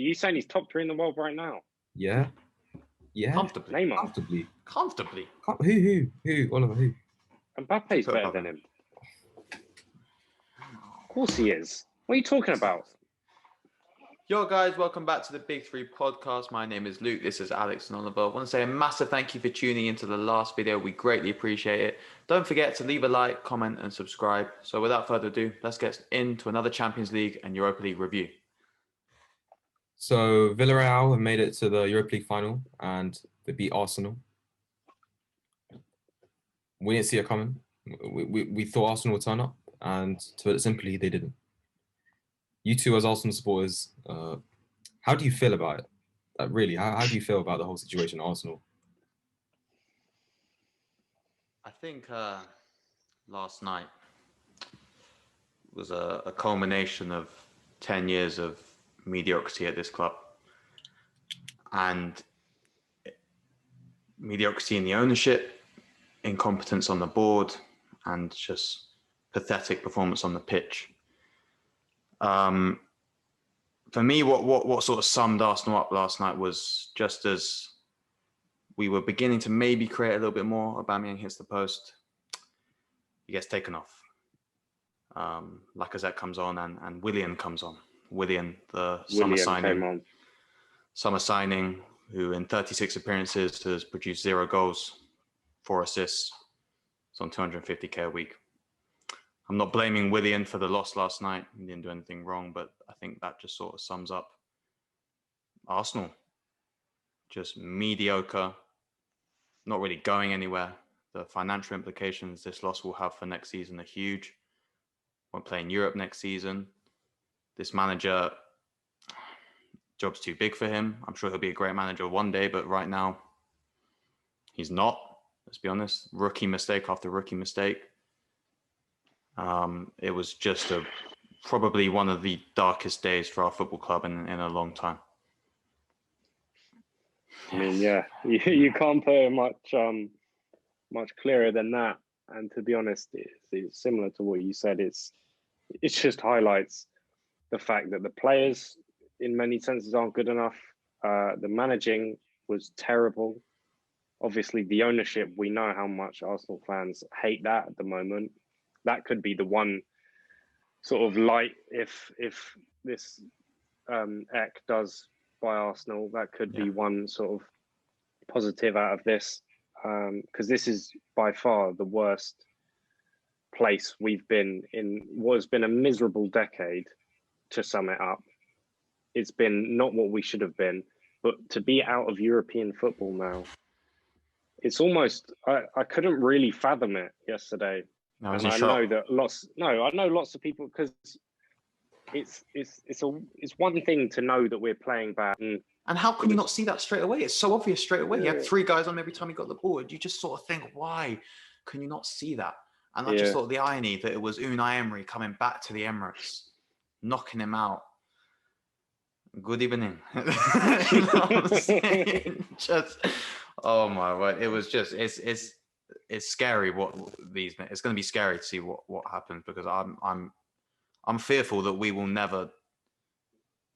you saying he's top 3 in the world right now? Yeah. Yeah. Comfortably. Neymar. Comfortably. Who? Oliver, who? Mbappe's better than him. Of course he is. What are you talking about? Yo, guys, welcome back to the Big Three podcast. My name is Luke. This is Alex and Oliver. I want to say a massive thank you for tuning into the last video. We greatly appreciate it. Don't forget to leave a like, comment, and subscribe. So without further ado, let's get into another Champions League and Europa League review. So Villarreal have made it to the Europa League final and they beat Arsenal. We didn't see it coming. We thought Arsenal would turn up, and to put it simply, they didn't. You two, as Arsenal supporters, how do you feel about it? Really, how do you feel about the whole situation at Arsenal? I think last night was a culmination of 10 years of mediocrity at this club. And mediocrity in the ownership, incompetence on the board, and just pathetic performance on the pitch. For me, what sort of summed Arsenal up last night was just as we were beginning to maybe create a little bit more, Aubameyang hits the post, he gets taken off. Lacazette comes on and Willian comes on. Willian, the summer signing, who in 36 appearances has produced 0 goals, 4 assists. It's on 250k a week. I'm not blaming Willian for the loss last night. He didn't do anything wrong, but I think that just sort of sums up Arsenal. Just mediocre, not really going anywhere. The financial implications this loss will have for next season are huge. Won't play in Europe next season. This manager, job's too big for him. I'm sure he'll be a great manager one day, but right now, he's not. Let's be honest. Rookie mistake after rookie mistake. It was just probably one of the darkest days for our football club in a long time. I mean, yeah, you can't put it much clearer than that. And to be honest, it's similar to what you said. It just highlights the fact that the players, in many senses, aren't good enough. The managing was terrible. Obviously, the ownership, we know how much Arsenal fans hate that at the moment. That could be the one sort of light if this Ek does by Arsenal. That could be one sort of positive out of this, because this is by far the worst place we've been in what has been a miserable decade. To sum it up, it's been not what we should have been, but to be out of European football now, it's almost I couldn't really fathom it yesterday. No, and I know that lots of people, because it's one thing to know that we're playing bad. And how can you not see that straight away? It's so obvious straight away. You had 3 guys on every time he got the ball. You just sort of think, why can you not see that? And I just thought the irony that it was Unai Emery coming back to the Emirates, knocking him out. Good evening. You know what I'm saying? Just, oh my word! It was just it's scary it's going to be scary to see what happens, because I'm fearful that we will never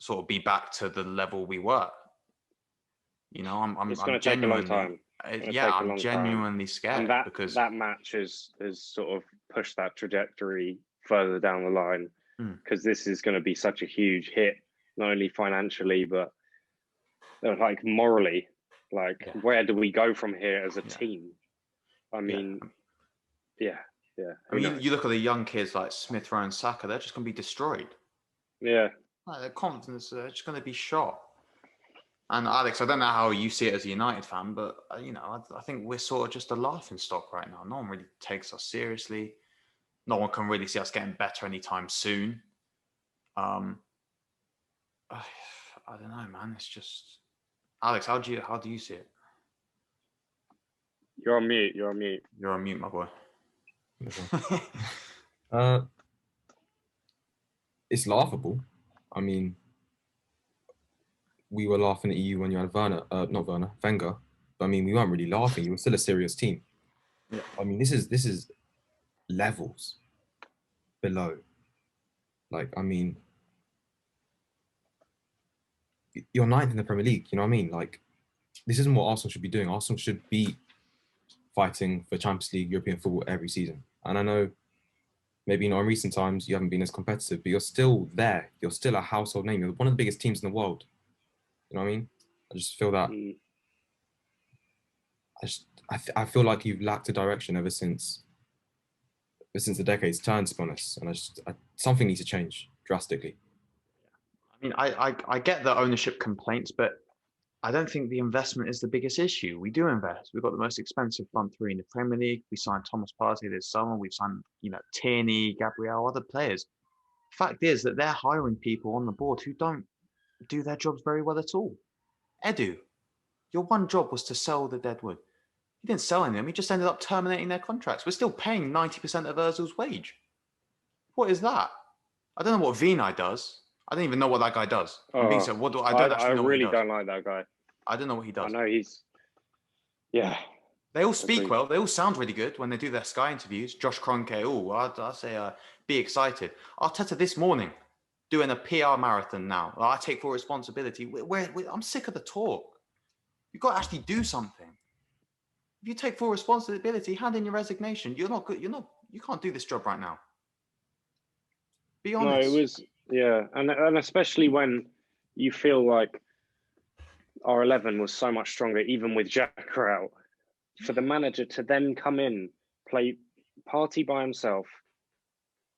sort of be back to the level we were. You know, it's going to take a long time. I'm genuinely scared, and because that match has sort of pushed that trajectory further down the line, because this is going to be such a huge hit, not only financially but like morally. Where do we go from here as a team? I mean, I mean, you look at the young kids like Smith Rowe and Saka; they're just going to be destroyed. Yeah, like, their confidence, they're just going to be shot. And Alex, I don't know how you see it as a United fan, but you know, I think we're sort of just a laughing stock right now. No one really takes us seriously. No one can really see us getting better anytime soon. I don't know, man. It's just, Alex, how do you see it? You're on mute. You're on mute, my boy. It's laughable. I mean, we were laughing at you when you had Wenger. But I mean, we weren't really laughing. You were still a serious team. Yeah. I mean, this is levels below. Like, I mean, you're ninth in the Premier League. You know what I mean? Like, this isn't what Arsenal should be doing. Arsenal should be fighting for Champions League, European football every season. And I know maybe, in recent times you haven't been as competitive, but you're still there. You're still a household name. You're one of the biggest teams in the world. You know what I mean? I just feel that. I feel like you've lacked a direction ever since the decades turned, to be honest. And something needs to change drastically. I mean, I get the ownership complaints, but I don't think the investment is the biggest issue. We do invest. We've got the most expensive front three in the Premier League. We signed Thomas Partey this summer. We've signed, Tierney, Gabriel, other players. Fact is that they're hiring people on the board who don't do their jobs very well at all. Edu, your one job was to sell the deadwood. He didn't sell any of them. He just ended up terminating their contracts. We're still paying 90% of Ozil's wage. What is that? I don't know what Vinay does. I don't even know what that guy does. I really don't like that guy. I don't know what he does. I know yeah. They all speak well. They all sound really good when they do their Sky interviews. Josh Kroenke, I'd say be excited. Arteta this morning doing a PR marathon now. I take full responsibility. I'm sick of the talk. You've got to actually do something. If you take full responsibility, hand in your resignation. You're not good. You can't do this job right now. Be honest. No, it was, and especially when you feel like our 11 was so much stronger, even with Xhaka out. For the manager to then come in, play Partey by himself,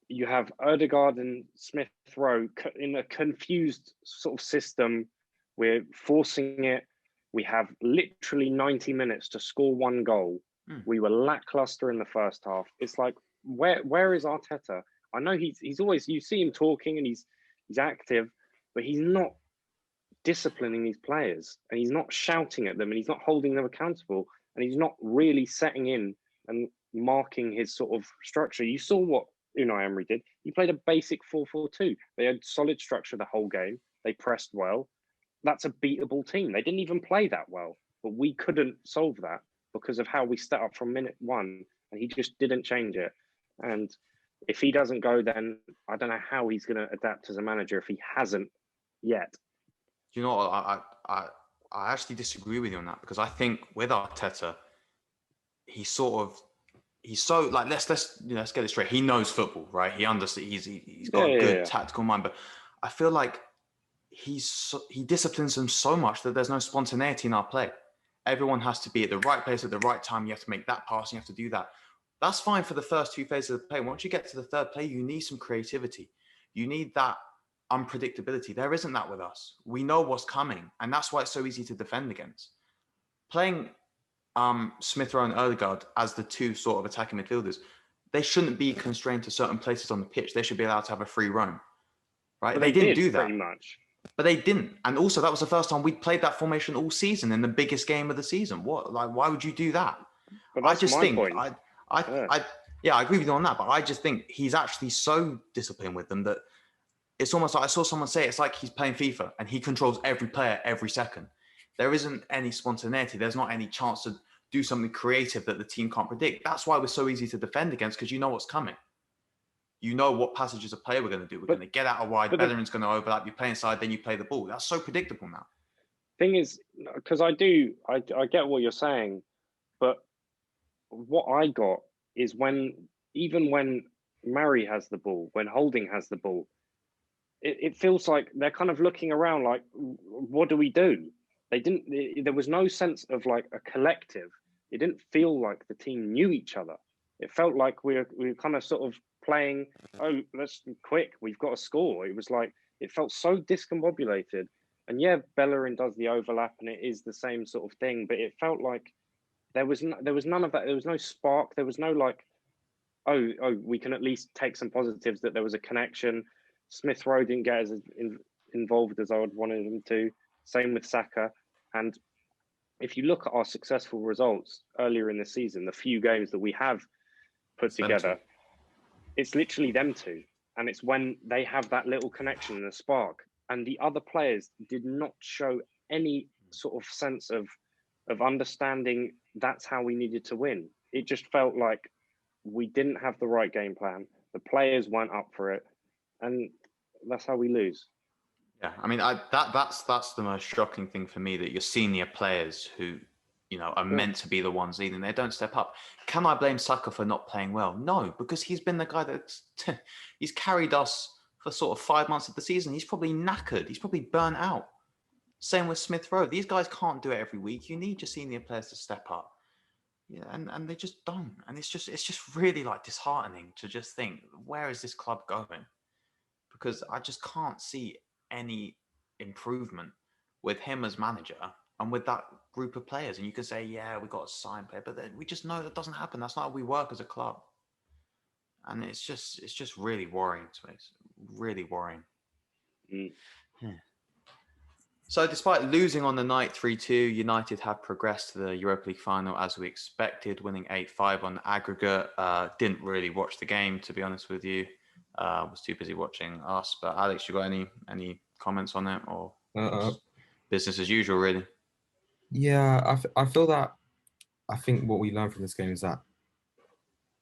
you have Odegaard and Smith Rowe in a confused sort of system. We're forcing it. We have literally 90 minutes to score one goal. We were lackluster in the first half. It's like, where is Arteta? I know he's always, you see him talking and he's active, but he's not disciplining these players, and he's not shouting at them, and he's not holding them accountable, and he's not really setting in and marking his sort of structure. You saw what Unai Emery did. He played a basic 4-4-2. They had solid structure the whole game. They pressed well. That's a beatable team. They didn't even play that well, but we couldn't solve that because of how we set up from minute one, and he just didn't change it. And if he doesn't go, then I don't know how he's going to adapt as a manager if he hasn't yet. You know what? I actually disagree with you on that, because I think with Arteta, he's so like, let's get it straight. He knows football, right? He understands. He's got a good tactical mind, but I feel like he disciplines them so much that there's no spontaneity in our play. Everyone has to be at the right place at the right time. You have to make that pass. You have to do that. That's fine for the first two phases of the play. Once you get to the third play, you need some creativity. You need that unpredictability. There isn't that with us. We know what's coming, and that's why it's so easy to defend against. Playing Smith Rowe and Odegaard as the two sort of attacking midfielders, they shouldn't be constrained to certain places on the pitch. They should be allowed to have a free roam, right? But they didn't do that. Pretty much. But they didn't. And also, that was the first time we'd played that formation all season in the biggest game of the season. Why would you do that? But that's my point. I agree with you on that, but I just think he's actually so disciplined with them that it's almost like, I saw someone say, it's like he's playing FIFA and he controls every player every second. There isn't any spontaneity. There's not any chance to do something creative that the team can't predict. That's why we're so easy to defend against, because you know what's coming. You know what passages of play we're going to do. We're going to get out a wide, Bellerin's going to overlap, you play inside, then you play the ball. That's so predictable now. Thing is, because I get what you're saying, but what I got is even when Murray has the ball, when Holding has the ball, it feels like they're kind of looking around like, what do we do? There was no sense of like a collective. It didn't feel like the team knew each other. It felt like we were kind of sort of playing, oh, let's quick, we've got to score. It was like, it felt so discombobulated. And yeah, Bellerin does the overlap and it is the same sort of thing, but it felt like there was none of that. There was no spark. There was no like, oh, we can at least take some positives that there was a connection. Smith Rowe didn't get as involved as I would wanted him to. Same with Saka. And if you look at our successful results earlier in the season, the few games that we have put together, it's literally them two. And it's when they have that little connection and a spark. And the other players did not show any sort of sense of understanding that's how we needed to win. It just felt like we didn't have the right game plan. The players weren't up for it. And that's how we lose. Yeah, I mean, that's the most shocking thing for me, that your senior players who, are meant to be the ones leading, they don't step up. Can I blame Saka for not playing well? No, because he's been the guy that's he's carried us for sort of 5 months of the season. He's probably knackered. He's probably burnt out. Same with Smith Rowe. These guys can't do it every week. You need your senior players to step up. Yeah, and they just don't. And it's just really like disheartening to just think, where is this club going? Because I just can't see any improvement with him as manager and with that group of players. And you can say, yeah, we got a signed player, but then we just know that doesn't happen. That's not how we work as a club. And it's just really worrying to me. It's really worrying. Mm. Yeah. So despite losing on the night 3-2, United have progressed to the Europa League final as we expected, winning 8-5 on aggregate. Didn't really watch the game, to be honest with you. Was too busy watching us. But Alex, you got any comments on it, or business as usual, really? Yeah, I feel that. I think what we learned from this game is that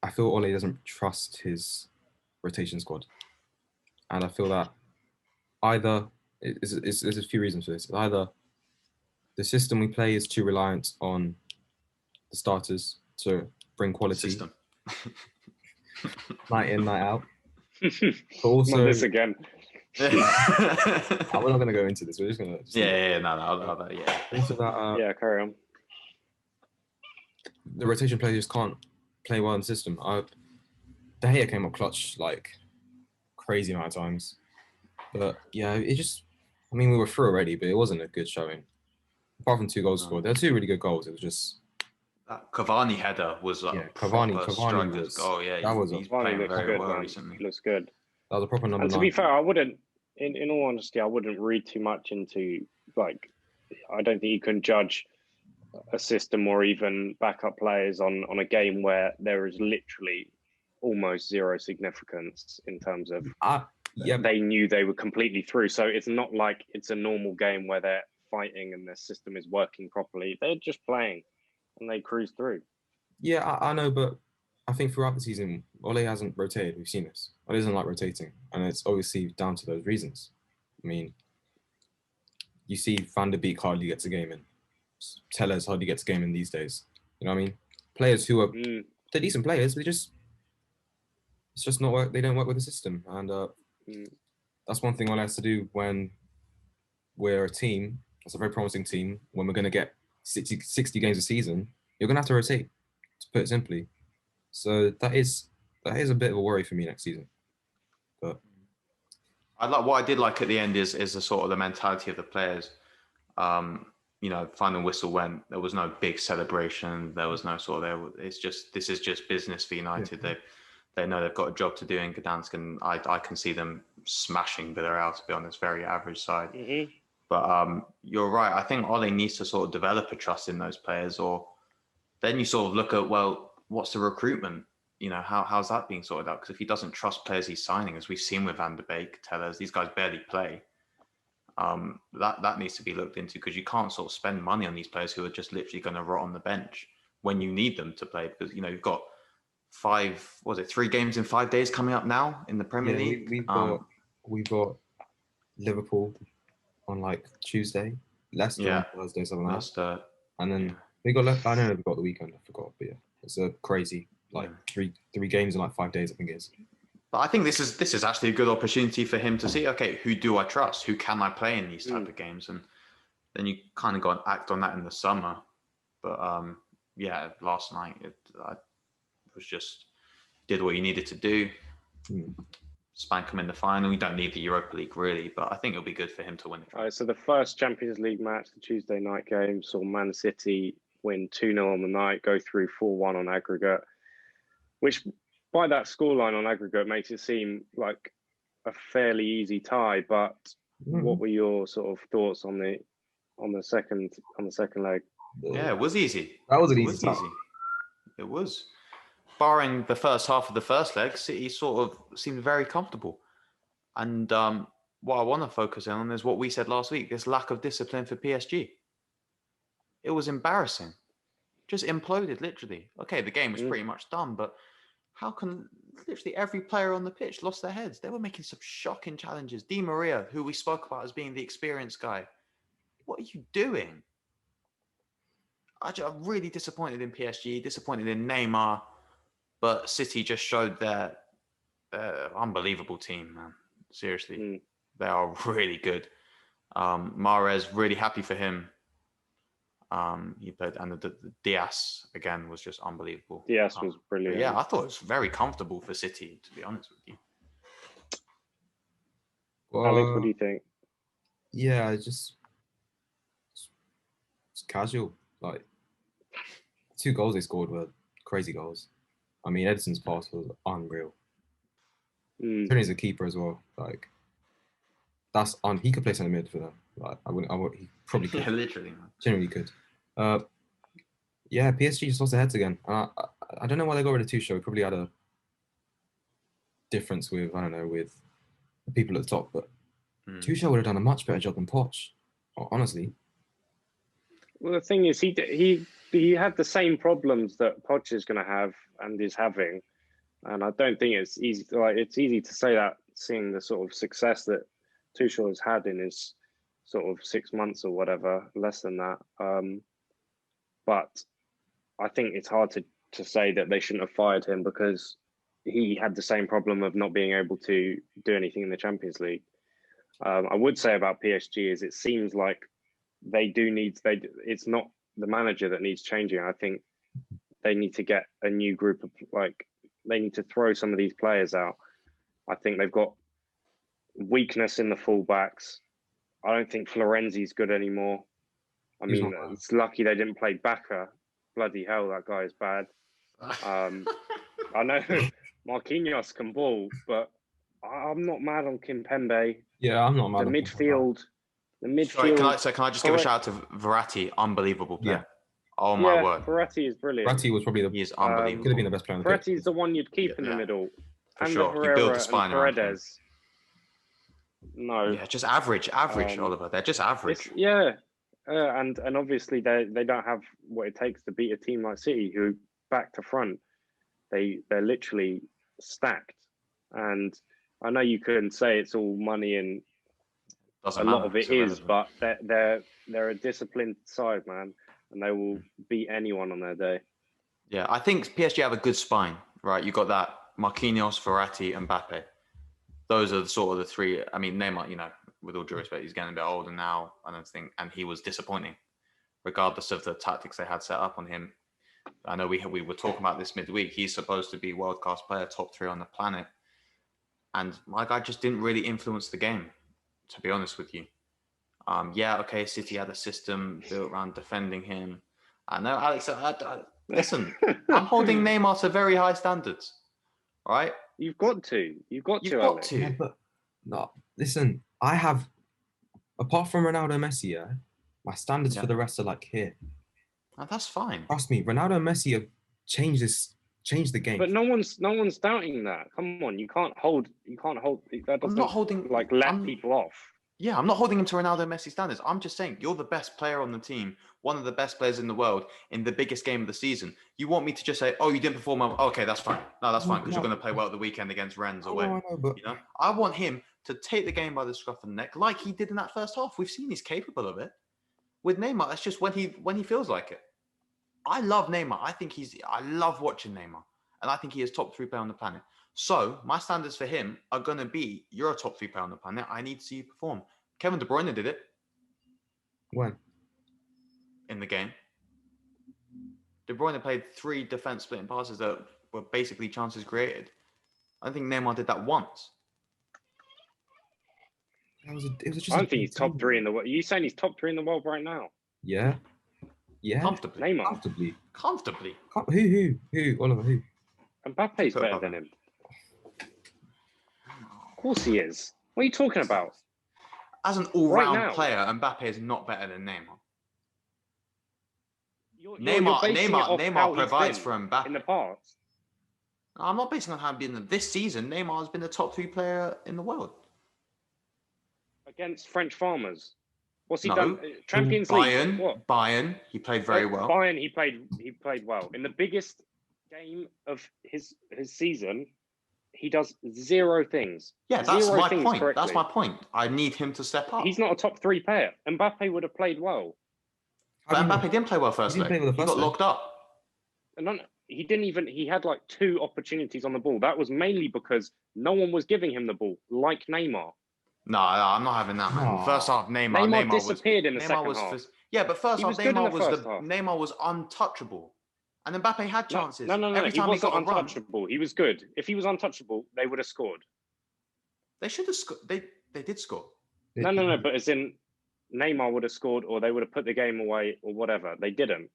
I feel Ole doesn't trust his rotation squad, and I feel that either there's a few reasons for this. Either the system we play is too reliant on the starters to bring quality System. night in, night out. But Not also, this again. we're not going to go into this. We're just going to. No, yeah. Also that, Yeah, carry on. the rotation players can't play well in the system. De Gea came up clutch like crazy amount of times, but yeah, it just. I mean, we were through already, but it wasn't a good showing. Apart from 2 goals scored, there were 2 really good goals. It was just that Cavani header was like a proper striker's goal. Yeah, he's playing very well recently. Looks good. That was a proper number 9. And to be fair, I wouldn't. In all honesty, I wouldn't read too much into, like, I don't think you can judge a system or even backup players on a game where there is literally almost zero significance in terms of they knew they were completely through. So it's not like it's a normal game where they're fighting and their system is working properly. They're just playing and they cruise through. Yeah, I know, but I think throughout the season, Ole hasn't rotated. We've seen this. Ole doesn't like rotating, and it's obviously down to those reasons. I mean, you see Van der Beek hardly gets a game in. Tellez hardly gets a game in these days. You know what I mean? Players who are they're decent players, but it's just not work. They don't work with the system, and that's one thing Ole has to do when we're a team. That's a very promising team. When we're going to get 60 games a season, you're going to have to rotate, to put it simply. So that is a bit of a worry for me next season. But what I did like at the end is the sort of the mentality of the players. Final whistle went. There was no big celebration. There was no sort of this is just business for United. Yeah. They know they've got a job to do in Gdansk, and I can see them smashing Villarreal, to be honest, very average side. Mm-hmm. But you're right. I think Ole needs to sort of develop a trust in those players, or then you sort of look at, well, what's the recruitment? How's that being sorted out? Because if he doesn't trust players he's signing, as we've seen with Van der Beek, Tellez, these guys barely play. That needs to be looked into, because you can't sort of spend money on these players who are just literally going to rot on the bench when you need them to play. Because you've got 3 games in 5 days coming up now in the Premier League. We've got Liverpool on like Tuesday, Leicester on Thursday, something like that. And then we got left. I don't know. We got the weekend. I forgot, but yeah, it's a crazy three games in like 5 days, I think it is. But I think this is actually a good opportunity for him to see, okay, who do I trust? Who can I play in these type of games? And then you kind of got to act on that in the summer. But last night I was just did what you needed to do. Spank him in the final. You don't need the Europa League really, but I think it'll be good for him to win it. All right, so the first Champions League match, the Tuesday night game, saw Man City win 2-0 on the night, go through 4-1 on aggregate, which by that scoreline on aggregate makes it seem like a fairly easy tie. But what were your sort of thoughts on the second leg? Yeah, it was easy. That was an easy tie. It was. Barring the first half of the first leg, City sort of seemed very comfortable. And what I want to focus on is what we said last week, this lack of discipline for PSG. It was embarrassing. Just imploded, literally. Okay, the game was pretty much done, but How can literally every player on the pitch lost their heads? They were making some shocking challenges. Di Maria, who we spoke about as being the experienced guy, what are you doing? I'm really disappointed in PSG, disappointed in Neymar, but City just showed their unbelievable team, man. Seriously, they are really good. Mahrez, really happy for him. He played, and the Diaz again was just unbelievable. Diaz was brilliant. Yeah, I thought it was very comfortable for City, to be honest with you. Alex, what do you think? Yeah, it's casual. Like 2 goals they scored were crazy goals. I mean, Edison's pass was unreal. Tony's a keeper as well. Like that's on. He could play centre mid for them. Like I wouldn't. He probably could. Yeah, literally, man. Generally could. Yeah, PSG just lost their heads again. I don't know why they got rid of Tuchel. Probably had a difference with, I don't know, with the people at the top. But Tuchel would have done a much better job than Poch, honestly. Well, the thing is, he had the same problems that Poch is going to have and is having, and I don't think it's easy. It's easy to say that, seeing the sort of success that Tuchel has had in his sort of 6 months or whatever, less than that. But I think it's hard to say that they shouldn't have fired him, because he had the same problem of not being able to do anything in the Champions League. I would say about PSG is it seems like they do need, it's not the manager that needs changing. I think they need to get a new group of, they need to throw some of these players out. I think they've got weakness in the fullbacks. I don't think Florenzi's good anymore. I mean, it's lucky they didn't play Bacca. Bloody hell, that guy is bad. I know Marquinhos can ball, but I'm not mad on Kimpembe. Yeah, I'm not mad on midfield. The midfield. Sorry, can I just give a shout out to Verratti? Unbelievable player. Yeah. Oh my word. Verratti is brilliant. Verratti was probably he is unbelievable. Could have been the best player on the pitch. Verratti's the one you'd keep in the middle. For sure. He built the spine around him. No. Yeah, just average, Oliver. They're just average. And obviously they don't have what it takes to beat a team like City, who back to front, they're literally stacked. And I know you can say it's all money, and a lot of it is, but they're a disciplined side, man, and they will beat anyone on their day. Yeah, I think PSG have a good spine, right? You got that Marquinhos, Verratti, and Mbappe. Those are sort of the three. I mean, Neymar, with all due respect, he's getting a bit older now, I don't think, and he was disappointing, regardless of the tactics they had set up on him. I know we were talking about this midweek. He's supposed to be world-class player, top 3 on the planet. And my guy just didn't really influence the game, to be honest with you. City had a system built around defending him. I know, Alex, listen, I'm holding Neymar to very high standards, right? You've got to. Yeah, but no, listen, I have, apart from Ronaldo and Messi, my standards for the rest are like here. Oh, that's fine. Trust me, Ronaldo and Messi have changed the game. But no one's doubting that. Come on, you can't hold that. I'm not holding people off. Yeah, I'm not holding him to Ronaldo and Messi standards. I'm just saying you're the best player on the team, one of the best players in the world in the biggest game of the season. You want me to just say, "Oh, you didn't perform well." Okay, that's fine. No, that's fine, because you're going to play well at the weekend against Rennes away. I want him to take the game by the scruff of the neck, like he did in that first half. We've seen he's capable of it. With Neymar, it's just when he feels like it. I love Neymar. I love watching Neymar, and I think he is top 3 player on the planet. So my standards for him are going to be, you're a top 3 player on the planet. I need to see you perform. Kevin De Bruyne did it. When? In the game. De Bruyne played 3 defense splitting passes that were basically chances created. I think Neymar did that once. I don't think he's top 3 in the world. Are you saying he's top 3 in the world right now? Yeah. Comfortably. Neymar. Comfortably. Who? Oliver, who? Mbappe's better than him. Of course he is. What are you talking about? As an all-round player, Mbappe is not better than Neymar. Neymar provides for Mbappe. In the past. I'm not basing on how been this season. Neymar has been the top 3 player in the world. Against French farmers. What's he done? Champions League. Bayern. He played very well. Bayern, he played well. In the biggest game of his season, he does 0 things. Yeah, that's Zero my things point. correctly. That's my point. I need him to step up. He's not a top 3 player. Mbappe would have played well. But Mbappe didn't play well first leg. He got locked up. And he didn't even. He had like 2 opportunities on the ball. That was mainly because no one was giving him the ball, like Neymar. No, I'm not having that, man. No. First half, Neymar disappeared in the Neymar second was half. Yeah, but first He half, was good in Neymar the was first half. Neymar was untouchable, and Mbappe had chances. No. Every He time wasn't got a run, untouchable. He was good. If he was untouchable, they would have scored. they should have scored. They did score. No. But as in, Neymar would have scored, or they would have put the game away, or whatever. They didn't.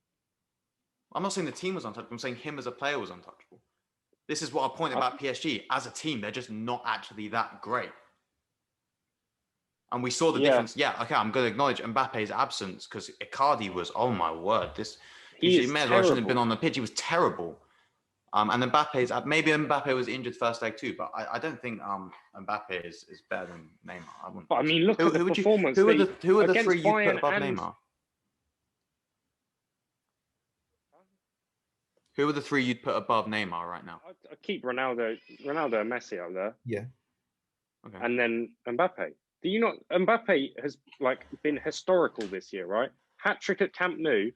I'm not saying the team was untouchable. I'm saying him as a player was untouchable. This is what I point about PSG. As a team, they're just not actually that great. And we saw the difference. Yeah, okay, I'm going to acknowledge Mbappe's absence because Icardi was, oh my word, he may as well shouldn't have been on the pitch. He was terrible. And maybe Mbappe was injured first leg too, but I don't think Mbappe is better than Neymar. But I mean, look at the performance. Who are the 3 you put above and... Neymar? Who are the 3 you'd put above Neymar right now? I keep Ronaldo and Messi up there. Yeah. Okay. And then Mbappe. Do you not? Mbappe has been historical this year, right? Hat-trick at Camp Nou,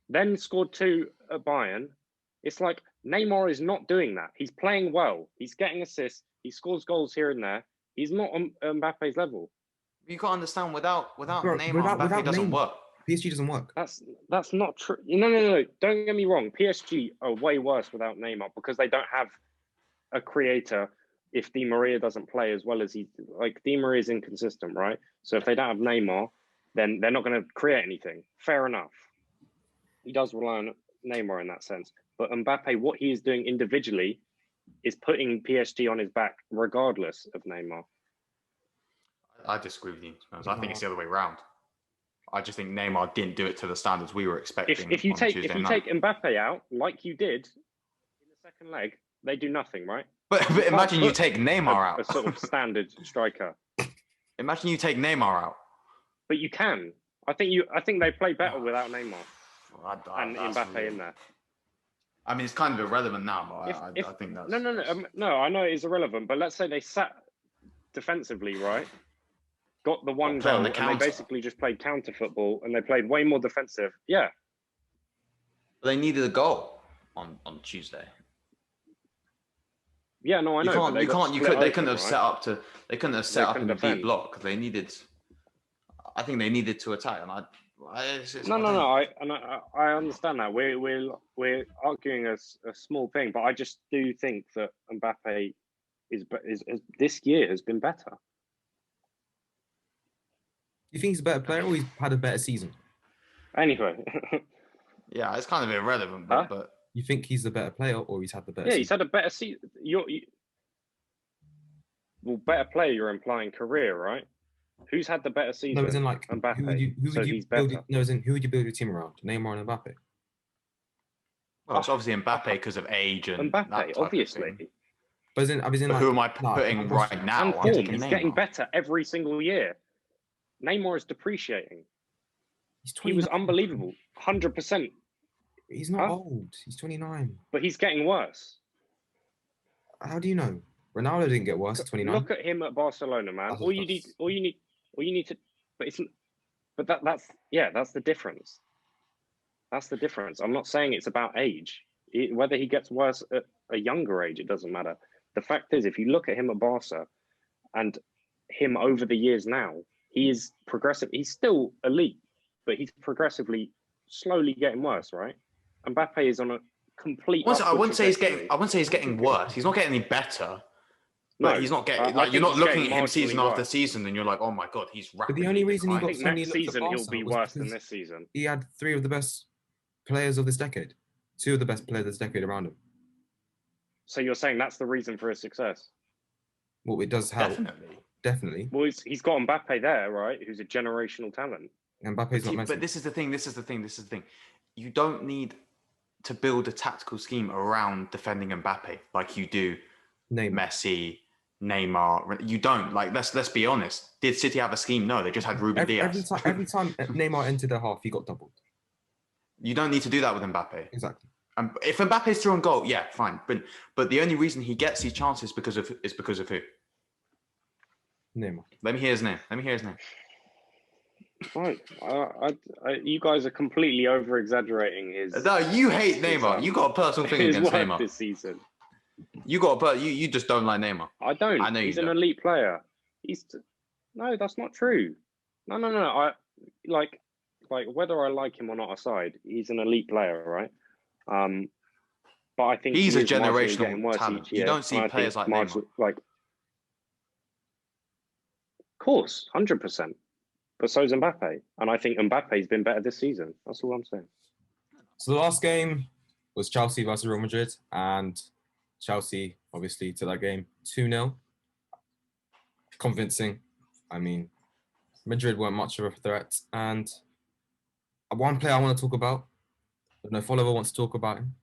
then scored 2 at Bayern. It's like Neymar is not doing that. He's playing well. He's getting assists. He scores goals here and there. He's not on Mbappe's level. You got to understand, without Neymar, Mbappe doesn't work. PSG doesn't work. That's not true. No. Don't get me wrong. PSG are way worse without Neymar because they don't have a creator. If Di Maria doesn't play as well as Di Maria is inconsistent, right? So if they don't have Neymar, then they're not going to create anything. Fair enough. He does rely on Neymar in that sense. But Mbappe, what he is doing individually is putting PSG on his back regardless of Neymar. I disagree with you. I think it's the other way around. I just think Neymar didn't do it to the standards we were expecting. If you take Mbappe out, like you did in the second leg, they do nothing, right? But imagine you take Neymar out. A sort of standard striker. Imagine you take Neymar out. But you can. I think they play better without Neymar and Mbappe really... in there. I mean, it's kind of irrelevant now, but I think that's... No, I know it is irrelevant, but let's say they sat defensively, right? Got the one goal, and they basically just played counter football, and they played way more defensive. Yeah. They needed a goal on Tuesday. Yeah, no, I know. They couldn't have set up in the deep block. They needed. I think they needed to attack, and I understand that. We're arguing a small thing, but I just do think that Mbappe is this year has been better. You think he's a better player, or he's had a better season? Anyway. Yeah, it's kind of irrelevant, but you think he's the better player, or he's had the better? Yeah, season? He's had a better season. Well, better player. You're implying career, right? Who's had the better season? No, as in like Mbappe. Who would you build your team around? Neymar and Mbappe. Well, it's obviously Mbappe because of age and Mbappe, obviously. But who am I putting right now? And form. He's getting better every single year. Neymar is depreciating. He was unbelievable, 100%. He's not old. He's 29. But he's getting worse. How do you know? Ronaldo didn't get worse at 29. Look at him at Barcelona, man. All you need to. But that's the difference. That's the difference. I'm not saying it's about age. Whether he gets worse at a younger age, it doesn't matter. The fact is, if you look at him at Barca and him over the years now, he is progressive. He's still elite, but he's progressively, slowly getting worse, right? Mbappe is on a complete. I wouldn't say he's getting worse. He's not getting any better. No, he's not getting. You're not looking at him season after season, and you're like, oh my god, he's rapidly. But the only reason he got so many next season he'll be worse than this season. He had 3 of the best players of this decade, 2 of the best players of this decade around him. So you're saying that's the reason for his success? Well, it does help. Definitely. Well, he's got Mbappe there, right? Who's a generational talent. Mbappe's not. But this is the thing. You don't need to build a tactical scheme around defending Mbappe like you do Messi, Neymar. You don't. Like, let's be honest. Did City have a scheme? No, they just had Ruben Diaz. Every time Neymar entered their half, he got doubled. You don't need to do that with Mbappe. Exactly. If Mbappe's through on goal, yeah, fine. But the only reason he gets these chances is because of who? Neymar. Let me hear his name. Right. You guys are completely over exaggerating his. No, you hate Neymar. You got a personal thing his against work Neymar this season. You just don't like Neymar. I don't. I know He's you an don't. elite player. No, that's not true. No. I like whether I like him or not aside, he's an elite player, right? But I think He's he a is marginally generational getting worse talent. each year. You don't see and I players think like Neymar. Like, of course, 100%. But so is Mbappe, and I think Mbappe's been better this season. That's all I'm saying. So the last game was Chelsea versus Real Madrid, and Chelsea obviously to that game 2-0. Convincing. I mean, Madrid weren't much of a threat, and one player I want to talk about. I don't know if Oliver wants to talk about him.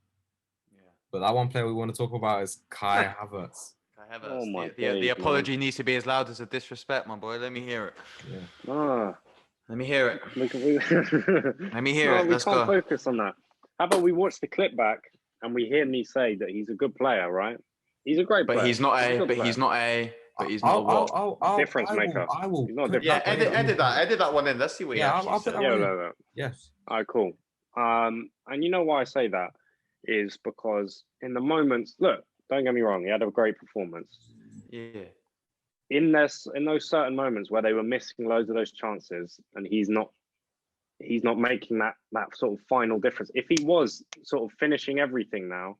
Yeah. But that one player we want to talk about is Kai Havertz. Kai Havertz. Oh my the days, apology needs to be as loud as the disrespect, my boy. Let me hear it. Ah, Let me hear it. Let me hear it. Let's we can't go. focus on that. How about we watch the clip back and we hear me say that he's a good player, right? He's a great player. But he's not a what? Difference maker. I will. He's not a Yeah, difference maker. edit that one in. Let's see what he actually I'll said. put that one in. No. Yes. All right, cool. And you know why I say that is because in the moments, look, don't get me wrong, he had a great performance. Yeah. In those certain moments where they were missing loads of those chances, and he's not making that sort of final difference. If he was sort of finishing everything now,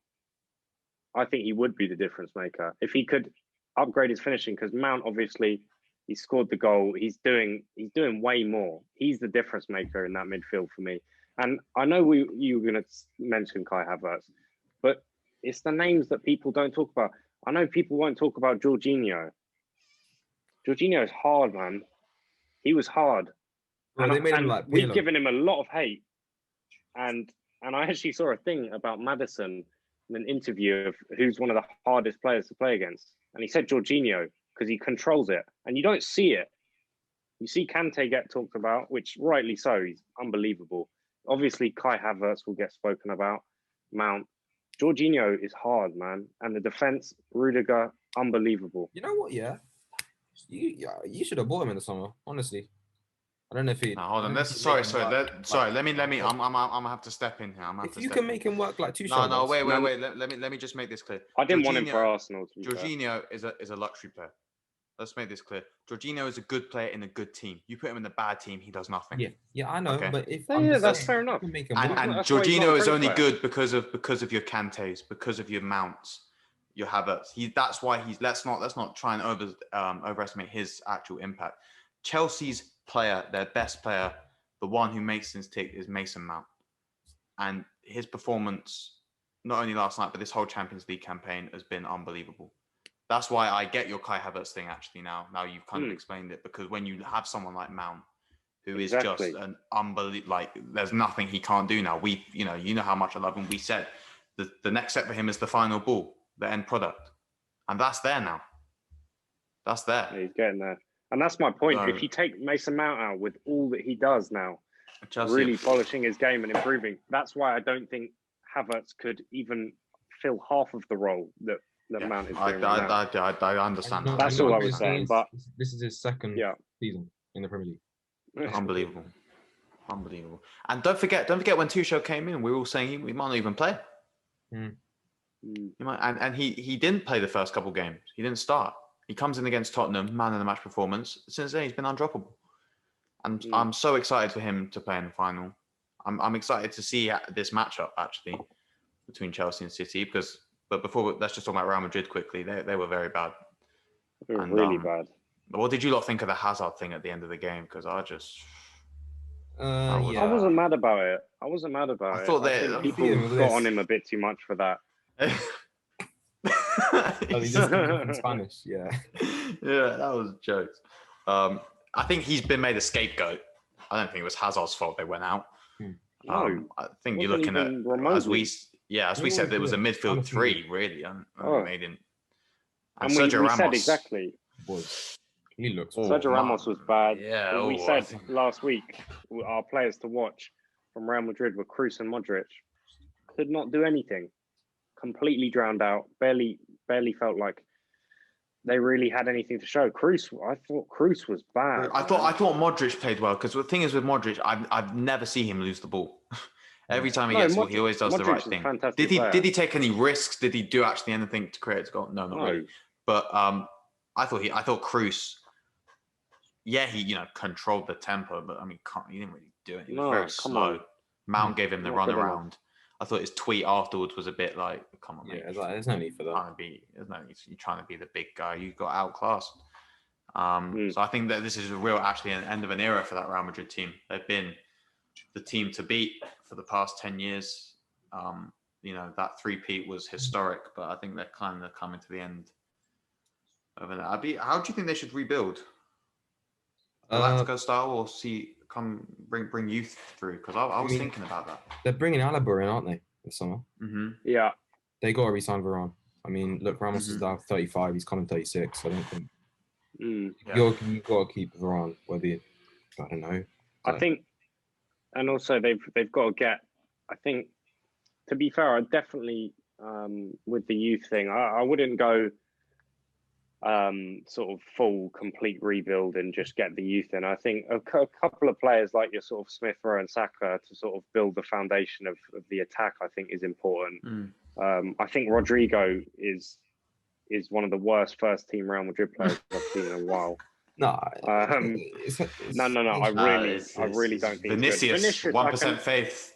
I think he would be the difference maker. If he could upgrade his finishing, because Mount obviously he scored the goal. He's doing way more. He's the difference maker in that midfield for me. And I know you were going to mention Kai Havertz, but it's the names that people don't talk about. I know people won't talk about Jorginho. Jorginho is hard, man. He was hard. Bro, they made him like we've Pirlo. given him a lot of hate. And I actually saw a thing about Maddison in an interview of who's one of the hardest players to play against. And he said Jorginho because he controls it. And you don't see it. You see Kante get talked about, which rightly so. He's unbelievable. Obviously, Kai Havertz will get spoken about. Mount. Jorginho is hard, man. And the defense, Rudiger, unbelievable. You know what? Yeah, you should have bought him in the summer. Honestly, I don't know if he. No, hold on. Sorry. Let me. I'm gonna have to step in here. If you can make him work like two. No, wait. Let me just make this clear. I didn't want him for Arsenal. Jorginho is a luxury player. Let's make this clear. Jorginho is a good player in a good team. You put him in a bad team, he does nothing. Yeah, I know. Okay. But if that's fair enough. And Jorginho is only good because of your Kantes, because of your Mounts, your Havertz. That's why he's. Let's not try and overestimate his actual impact. Chelsea's player, their best player, the one who makes things tick is Mason Mount, and his performance, not only last night but this whole Champions League campaign, has been unbelievable. That's why I get your Kai Havertz thing actually now. Now you've kind of explained it, because when you have someone like Mount, who is just an unbelievable, like there's nothing he can't do now. You know how much I love him. We said the next step for him is the final ball, the end product, and that's there now. That's there. Yeah, he's getting there, and that's my point. If you take Mason Mount out with all that he does now, Chelsea really polishing his game and improving, that's why I don't think Havertz could even fill half of the role that Mount is doing. I understand. That's all I was saying. But this is his second season in the Premier League. Unbelievable. And don't forget when Tuchel came in, we were all saying he might not even play. He might, and he didn't play the first couple games. He didn't start. He comes in against Tottenham, man of the match performance. Since then, he's been undroppable. And I'm so excited for him to play in the final. I'm excited to see this matchup actually between Chelsea and City, but before, let's just talk about Real Madrid quickly. They were very bad. They were really bad. What did you lot think of the Hazard thing at the end of the game? Because I wasn't mad about it. I thought that people got on him a bit too much for that. He's just in Spanish, yeah. Yeah, that was jokes. I think he's been made a scapegoat. I don't think it was Hazard's fault they went out. No, I think you're looking at remotely. As we said, there was a midfield three, really. And Sergio Ramos said exactly. He looks. Sergio Ramos was bad. Yeah, we said last week our players to watch from Real Madrid were Kroos and Modric. could not do anything. Completely drowned out. Barely felt like they really had anything to show. I thought Kroos was bad. I thought Modric played well, because the thing is with Modric, I've never seen him lose the ball. Every time he gets the ball, he always does the right thing. Did he take any risks? Did he do actually anything to create a goal? No, not really. But I thought Kroos, yeah, he controlled the tempo, but I mean, he didn't really do it. He was very slow. Mount gave him the run around. I thought his tweet afterwards was a bit like, "Come on, mate. There's no need for that. There's no need. You're trying to be the big guy. You got outclassed." So I think that this is actually an end of an era for that Real Madrid team. They've been the team to beat for the past 10 years. That three-peat was historic, but I think they're kind of coming to the end of that. How do you think they should rebuild? Galactico style, or bring youth through? Because I was thinking about that. They're bringing Alaba in, aren't they, this summer? Mm-hmm. Yeah. They got to re-sign Varane. I mean, look, Ramos is now 35. He's coming 36. I don't think you've got to keep Varane. I don't know. I think, and also they've got to get. I think, to be fair, I definitely with the youth thing, I wouldn't go sort of full complete rebuild and just get the youth in. I think a couple of players like your sort of Smith Rowe and Saka to sort of build the foundation of the attack, I think, is important. I think Rodrigo is one of the worst first team Real Madrid players I've seen in a while. No, no. I really don't think Vinicius 1% faith.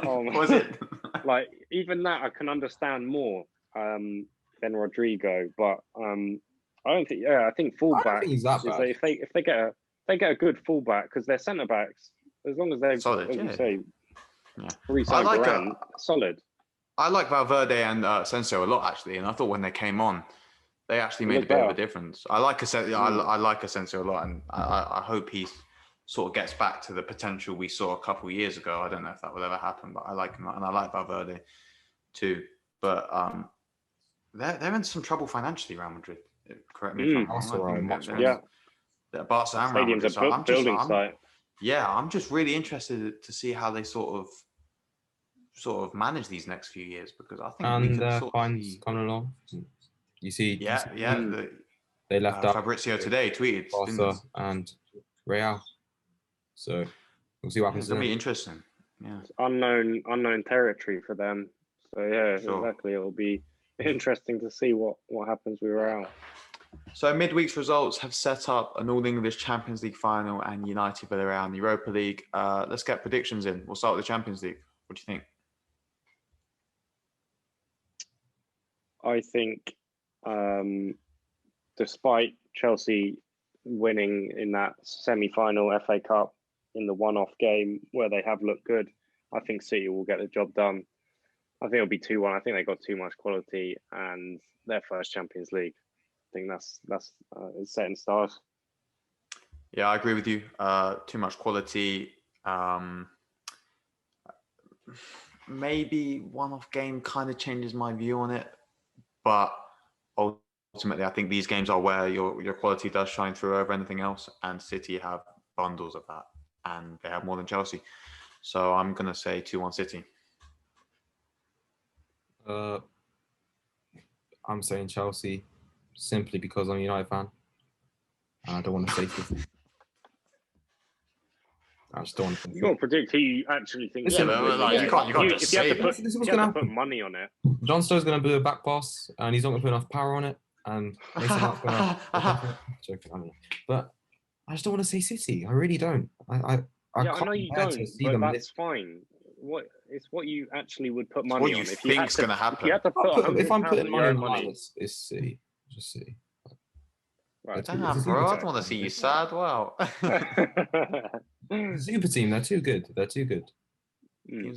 Was it? Like, even that I can understand more than Rodrigo, but I don't think. Yeah, I think fullback. I don't think he's that bad. If they get a good fullback, because they're centre backs, as long as they've solid, as you say, solid. I like Valverde and Asensio a lot, actually, and I thought when they came on, they actually made a bit of a difference. I like Asensio. I like Asensio a lot, and I hope he sort of gets back to the potential we saw a couple of years ago. I don't know if that will ever happen, but I like him, and I like Valverde too. But they're in some trouble financially, Real Madrid. Correct me if I'm wrong. Yeah. Barca and Real Madrid. Stadium's a building site. Yeah, I'm just really interested to see how they sort of manage these next few years, because I think fines coming along. You see, they left out Fabrizio today tweeted Barca and Real, so we'll see what happens. It'll be interesting. Yeah, it's unknown territory for them. So exactly. It'll be interesting to see what happens with Real. So midweek's results have set up an All-English Champions League final and United Villarreal in the Europa League. Let's get predictions in. We'll start with the Champions League. What do you think? I think, despite Chelsea winning in that semi-final FA Cup in the one-off game where they have looked good, I think City will get the job done. I think it'll be 2-1. I think they got too much quality, and their first Champions League. I think that's it's set in stars. Yeah, I agree with you. Too much quality. Maybe one-off game kind of changes my view on it, but ultimately, I think these games are where your quality does shine through over anything else, and City have bundles of that, and they have more than Chelsea. So I'm going to say 2-1 City. I'm saying Chelsea simply because I'm a United fan. I don't want to say City. I just don't want to. You got to predict who you actually think. You can't just say it. This is what's going to put money on it. John Stone's going to do a back pass, and he's not going to put enough power on it. And Mason Mount's going to. Joking, I don't know. But I just don't want to say City. I really don't. I know you don't, but that's fine. It's what you actually would put money on. What you think's going to happen. If I'm putting money on money, it's City. Just City. Right. Damn, bro, I don't want to see you sad. Wow. Super team, they're too good. Yeah.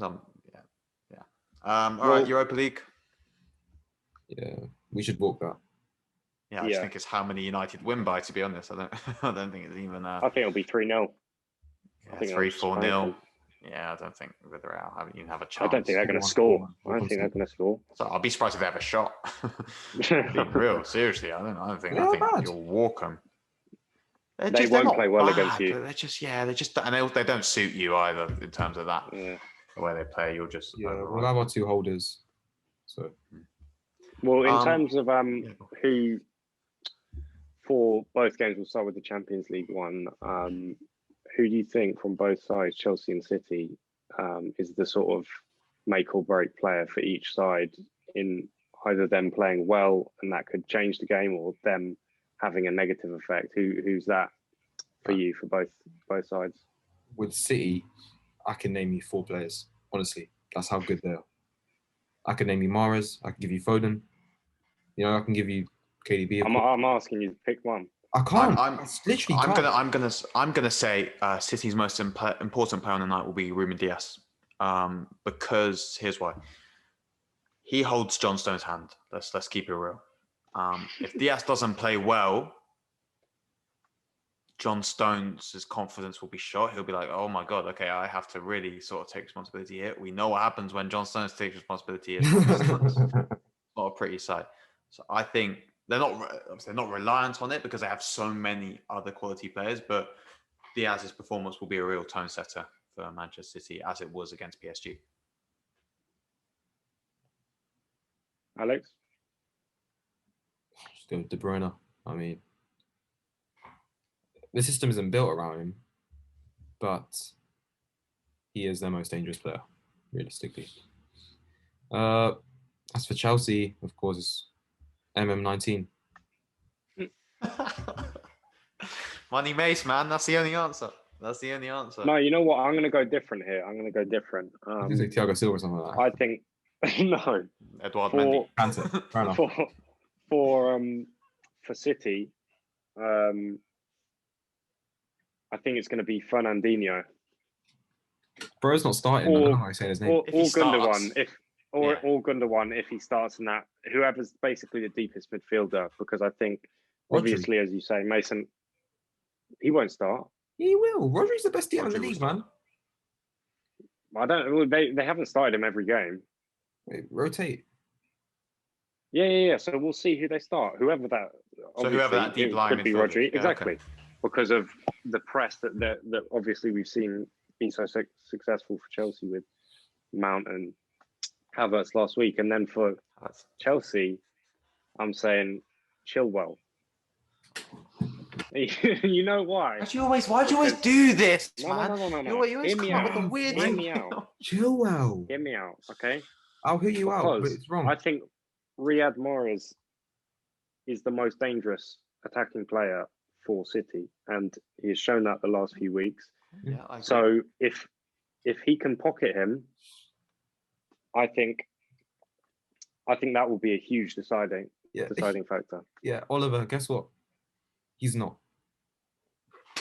All right, Europa League. Yeah, we should walk that. Yeah, I just think it's how many United win by, to be honest. I don't think it's even I think it'll be 3-0. Yeah, 3-4-0. Yeah, I don't think Villarreal even have a chance. I don't think they're going to score. So I'll be surprised if they have a shot. Being real, seriously, I don't think you'll walk them. They won't play well against you. They're just, and they don't suit you either in terms of that. Yeah. the way they play, you'll just we'll have our two holders. So, well, in terms of yeah. who for both games, we'll start with the Champions League one. Who do you think from both sides, Chelsea and City, is the sort of make or break player for each side in either them playing well and that could change the game, or them having a negative effect? Who's that for you for both sides? with City, I can name you 4 players. Honestly, that's how good they are. I can name you Mahrez. I can give you Foden. You know, I can give you KDB. I'm asking you to pick one. I can't. I'm literally can't. I'm gonna say City's most important player on the night will be Ruben Dias, because here's why. He holds John Stones' hand. Let's keep it real. If Dias doesn't play well, John Stones' confidence will be shot. He'll be like, "Oh my God, okay, I have to really sort of take responsibility here." We know what happens when John Stones takes responsibility. It's not a pretty sight. So I think they're not reliant on it because they have so many other quality players. But Diaz's performance will be a real tone setter for Manchester City, as it was against PSG. Alex? Just go with De Bruyne. I mean, the system isn't built around him, but he is their most dangerous player, realistically. As for Chelsea, of course, it's MM19. Money Mace, man. That's the only answer. No, you know what? I'm going to go different here. I'm going to go different. Is it Thiago Silva or something like that? I think no. Edouard Mendy. Fair enough. For City, I think it's going to be Fernandinho. Bro's not starting. I don't know how I say his name. Or Gundogan, or Gundogan if he starts in that. Whoever's basically the deepest midfielder, because I think obviously, as you say, Mason, he won't start. He will. Rodri's the best DM in the league, man. I don't. They haven't started him every game. Wait, rotate. Yeah. So we'll see who they start. Whoever that deep line could be Rodri, exactly, okay. Because of the press that obviously we've seen been so successful for Chelsea with Mount and Havertz last week, and then for Chelsea, I'm saying Chilwell. You know why? Why'd you always do this, man? No. You always come up with a weird Hear me out. Chilwell. Hear me out, okay? I'll hear you out, but it's wrong. I think Riyad Mahrez is the most dangerous attacking player for City, and he has shown that the last few weeks. Yeah, so if he can pocket him, I think that will be a huge deciding factor. Yeah, Oliver, guess what? He's not.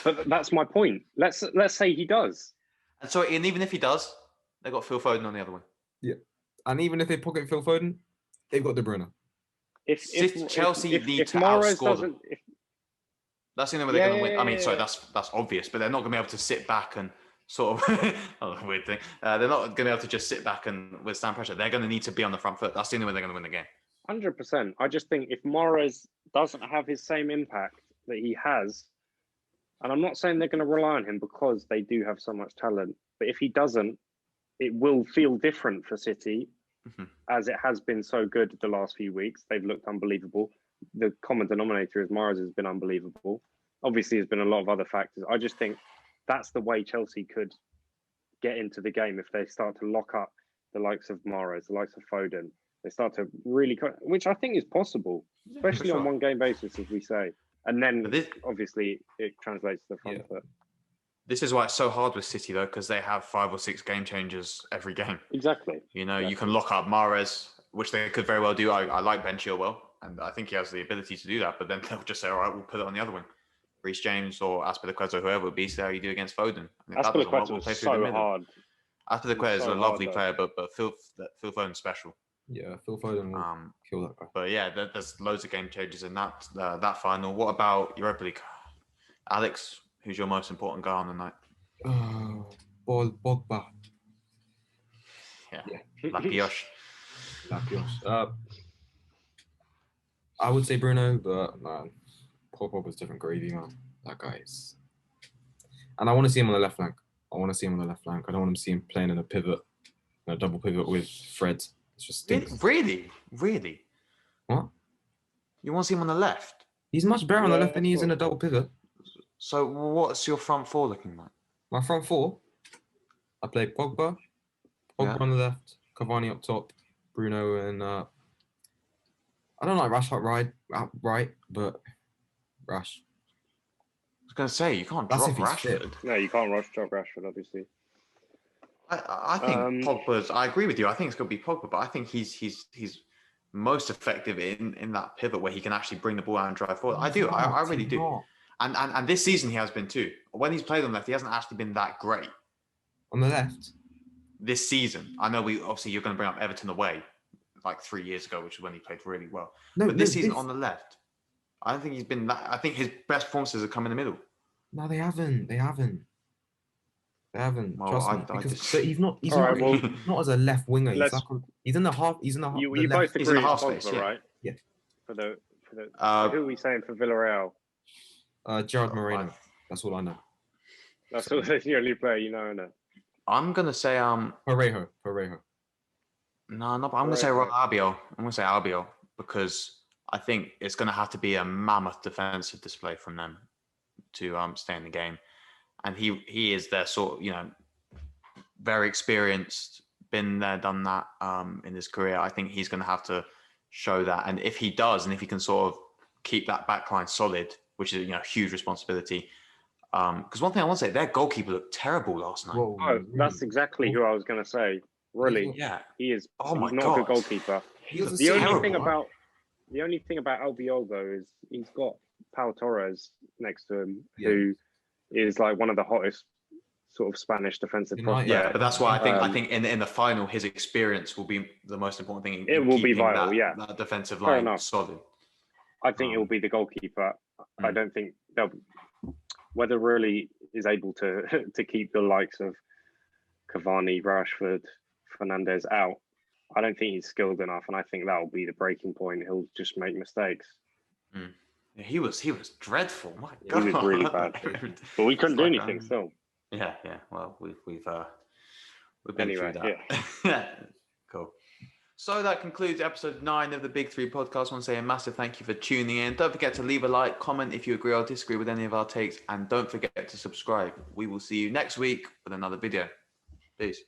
But that's my point. Let's say he does. And even if he does, they've got Phil Foden on the other one. Yeah, and even if they pocket Phil Foden, they've got De Bruyne. If Chelsea need to outscore them, that's the only way they're going to win. I mean, sorry, that's obvious, but they're not going to be able to sit back and sort of weird thing. They're not going to be able to just sit back and withstand pressure. They're going to need to be on the front foot. That's the only way they're going to win the game. 100%. I just think if Mahrez doesn't have his same impact that he has, and I'm not saying they're going to rely on him because they do have so much talent, but if he doesn't, it will feel different for City, as it has been so good the last few weeks. They've looked unbelievable. The common denominator is Mahrez has been unbelievable. Obviously, there's been a lot of other factors. I just think that's the way Chelsea could get into the game if they start to lock up the likes of Mahrez, the likes of Foden. They start to really, which I think is possible, especially on one game basis, as we say. And then obviously it translates to the front foot. This is why it's so hard with City, though, because they have 5 or 6 game changers every game. Exactly. You know, you can lock up Mahrez, which they could very well do. I like Ben Chilwell, and I think he has the ability to do that. But then they'll just say, all right, we'll put it on the other wing. Reece James or Azpilicueta or whoever it would be, so how you do against Foden. Azpilicueta is so hard. Azpilicueta is a lovely player, but Phil Foden's special. Yeah, Phil Foden will kill that guy. But yeah, there's loads of game changes in that final. What about Europa League? Alex, who's your most important guy on the night? Pogba. Yeah. La Pioche. I would say Bruno, but man, Pogba's different gravy, man. That guy is. And I want to see him on the left flank. I don't want to see him playing in a pivot a double pivot with Fred. It's just stinks. Really? What? You want to see him on the left? He's much better on the Yeah, left than he is in a double pivot. So what's your front four looking like? My front four, I play Pogba on the left, Cavani up top, Bruno and I don't like Rashford right, but Rash. I was going to say, you can't That's drop if he's fit. Rashford. No, you can't drop Rashford, obviously. I think Pogba's. I agree with you. I think it's going to be Pogba, but I think he's most effective in that pivot where he can actually bring the ball out and drive forward. I do. I really do. And this season he has been too. When he's played on left, he hasn't actually been that great. On the left? This season, I know you're going to bring up Everton away like 3 years ago, which is when he played really well. But this season on the left, I don't think he's been that. I think his best performances have come in the middle. No, they haven't. Well, Trust me. But he's not. He's not as a left winger. He's in the half. He's in the half. You both He's in agree the with half space, Pogba, right? Yeah. For the who are we saying for Villarreal? Gerard Moreno. That's all I know. That's the only player you know, innit? I'm gonna say Parejo. No, but I'm gonna say Albiol. I'm gonna say Albiol because I think it's gonna have to be a mammoth defensive display from them to stay in the game. And he is their sort of, very experienced, been there, done that in his career. I think he's going to have to show that. And if he does, and if he can sort of keep that backline solid, which is a huge responsibility. Because one thing I want to say, their goalkeeper looked terrible last night. Whoa, Oh, that's exactly who I was going to say. Really, Yeah, he is. Oh my he's not God. a good goalkeeper. The only thing about Albiol though is he's got Pau Torres next to him, who is like one of the hottest sort of Spanish defensive prospects. Yeah, but that's why I think in the final, his experience will be the most important thing. It will be vital, that defensive line solid. I think it will be the goalkeeper. I don't think whether really is able to keep the likes of Cavani, Rashford, Fernandes out. I don't think he's skilled enough, and I think that will be the breaking point. He'll just make mistakes. Yeah, he was dreadful. My God, he was really bad. But we couldn't do anything still. Yeah. Well, we've been through that. Yeah. Cool. So that concludes episode 9 of the Big 3 podcast. I want to say a massive thank you for tuning in. Don't forget to leave a like, comment if you agree or disagree with any of our takes, and don't forget to subscribe. We will see you next week with another video. Peace.